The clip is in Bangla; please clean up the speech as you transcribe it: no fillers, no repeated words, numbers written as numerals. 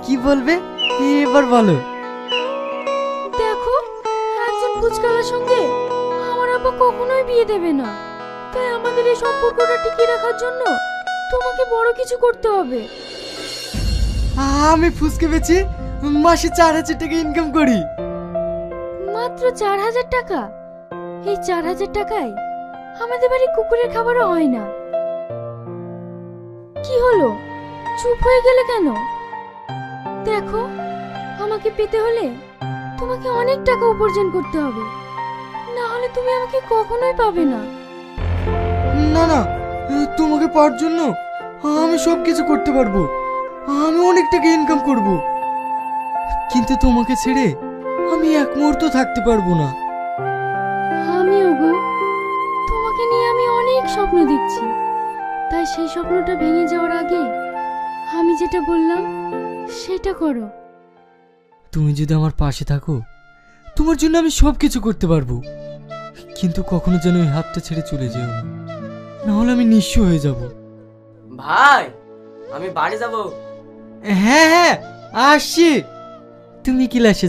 কি বলবে এবার বলো। দেখো, একজন ফুচকালার সঙ্গে আমার আব্বা কখনোই বিয়ে দেবে না। তাই আমাদের এই সম্পর্কটা টিকিয়ে রাখার জন্য তোমাকে বড় কিছু করতে হবে। আমি ফুসকে বেচি মাসে 4,000 টাকা ইনকাম করি। মাত্র 4,000 টাকা? এই 4,000 টাকায় আমাদের বাড়ি কুকুরের খাবারও হয় না। কি হলো, চুপ হয়ে গেলে কেন? দেখো, আমাকে পেতে হলে তোমাকে অনেক টাকা উপার্জন করতে হবে, না হলে তুমি আমাকে কখনোই পাবে না। না না, তোমাকে পাওয়ার জন্য আমি সব কিছু করতে পারবো। আমি অনেক টাকা ইনকাম করব, কিন্তু তোমাকে ছেড়ে আমি এক মুহূর্ত থাকতে পারবো না। আমিও গো, তোমাকে নিয়ে আমি অনেক স্বপ্ন দেখছি। তাই সেই স্বপ্নটা ভেঙে যাওয়ার আগে আমি যেটা বললাম সেটা করো। তুমি যদি আমার পাশে থাকো, তোমার জন্য আমি সব কিছু করতে পারবো, কিন্তু কখনো যেন ওই হাতটা ছেড়ে চলে যেও না, না হলে আমি নিঃস্ব হয়ে যাব। ভাই, আমি বাড়ি যাব। হ্যাঁ হ্যাঁ, আসছি। তুমি ক্লাসে